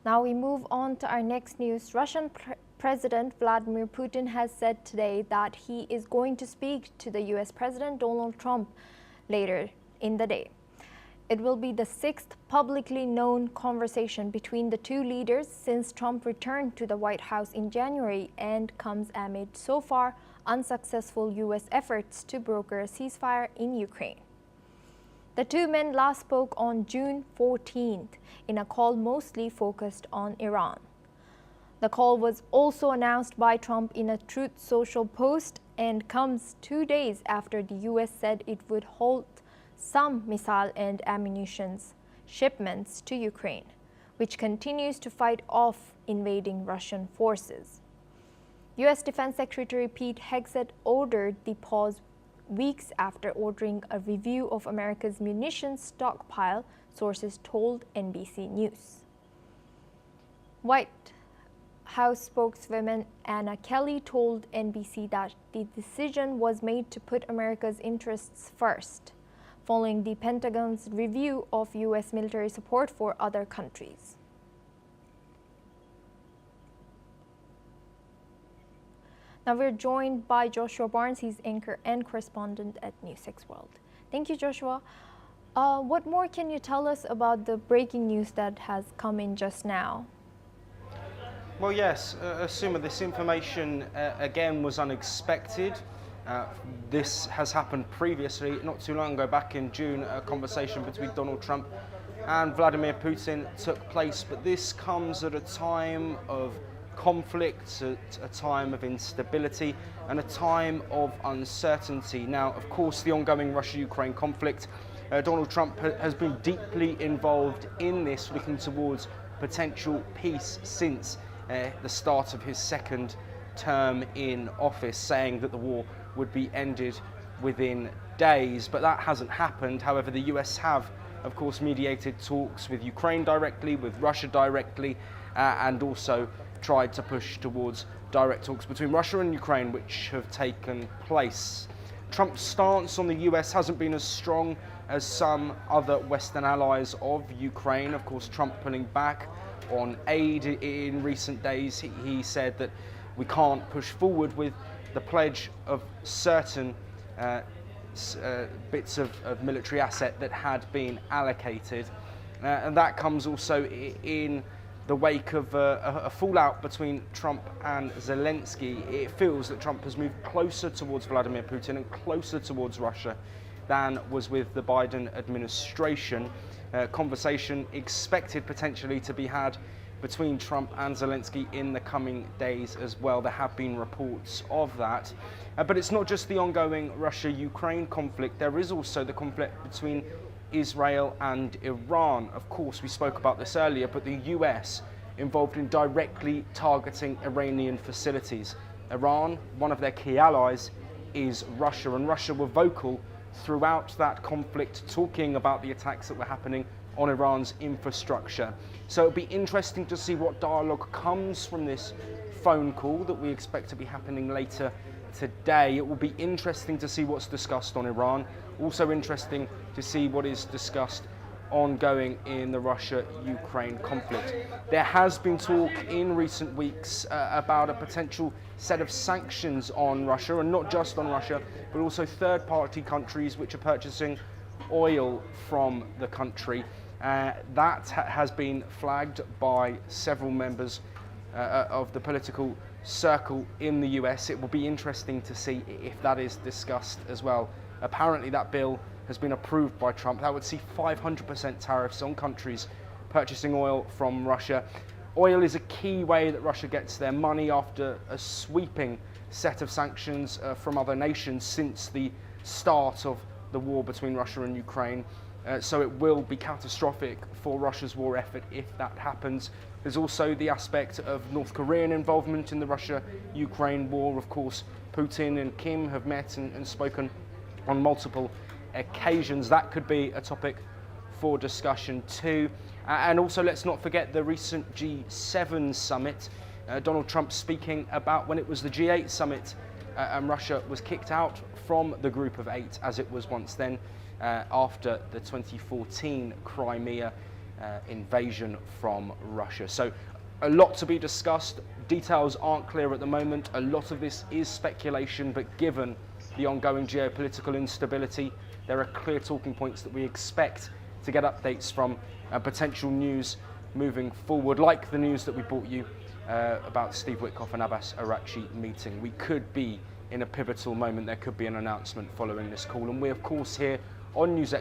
Now we move on to our next news. Russian President Vladimir Putin has said today that he is going to speak to the US President Donald Trump later in the day. It will be the sixth publicly known conversation between the two leaders since Trump returned to the White House in January, and comes amid so far unsuccessful US efforts to broker a ceasefire in Ukraine. The two men last spoke on June 14th in a call mostly focused on Iran. The call was also announced by Trump in a Truth Social post and comes 2 days after the US said it would halt some missile and ammunition shipments to Ukraine, which continues to fight off invading Russian forces. US Defense Secretary Pete Hegseth ordered the pause weeks after ordering a review of America's munitions stockpile, sources told NBC News. White House spokeswoman Anna Kelly told NBC that the decision was made to put America's interests first, following the Pentagon's review of US military support for other countries. Now we're joined by Joshua Barnes. He's anchor and correspondent at NewsX World. Thank you, Joshua. What more can you tell us about the breaking news that has come in just now? Well, yes, Asuma, this information again was unexpected. This has happened previously, not too long ago, back in June. A conversation between Donald Trump and Vladimir Putin took place, but this comes at a time of conflict, at a time of instability, and a time of uncertainty. Now, of course, the ongoing Russia-Ukraine conflict, Donald Trump has been deeply involved in this, looking towards potential peace since the start of his second term in office, saying that the war would be ended within days, but that hasn't happened. However, the US have, of course, mediated talks with Ukraine directly, with Russia directly, and also tried to push towards direct talks between Russia and Ukraine, which have taken place. Trump's stance on the US hasn't been as strong as some other Western allies of Ukraine. Of course, Trump pulling back on aid in recent days. He said that we can't push forward with the pledge of certain bits of military asset that had been allocated. And that comes also in the wake of a fallout between Trump and Zelensky. It feels that Trump has moved closer towards Vladimir Putin and closer towards Russia than was with the Biden administration. Conversation expected potentially to be had between Trump and Zelensky in the coming days as well. There have been reports of that. But it's not just the ongoing Russia-Ukraine conflict. There is also the conflict between Israel and Iran. Of course, we spoke about this earlier, but the US involved in directly targeting Iranian facilities. Iran, one of their key allies, is Russia, and Russia were vocal throughout that conflict, talking about the attacks that were happening on Iran's infrastructure. So it'll be interesting to see what dialogue comes from this phone call that we expect to be happening later today. It will be interesting to see what's discussed on Iran. Also interesting to see what is discussed ongoing in the Russia-Ukraine conflict. There has been talk in recent weeks about a potential set of sanctions on Russia, and not just on Russia, but also third-party countries which are purchasing oil from the country. That has been flagged by several members of the political circle in the US. It will be interesting to see if that is discussed as well. Apparently that bill has been approved by Trump. That would see 500% tariffs on countries purchasing oil from Russia. Oil is a key way that Russia gets their money after a sweeping set of sanctions from other nations since the start of the war between Russia and Ukraine. So it will be catastrophic for Russia's war effort if that happens. There's also the aspect of North Korean involvement in the Russia-Ukraine war. Of course, Putin and Kim have met and spoken on multiple occasions. That could be a topic for discussion too. And also, let's not forget the recent G7 summit. Donald Trump speaking about when it was the G8 summit and Russia was kicked out from the group of eight, as it was once then, after the 2014 Crimea invasion from Russia. So a lot to be discussed. Details aren't clear at the moment. A lot of this is speculation, but given the ongoing geopolitical instability, there are clear talking points that we expect to get updates from potential news moving forward, like the news that we brought you about Steve Witkoff and Abbas Araghchi meeting. We could be in a pivotal moment. There could be an announcement following this call, and we of course here on NewsX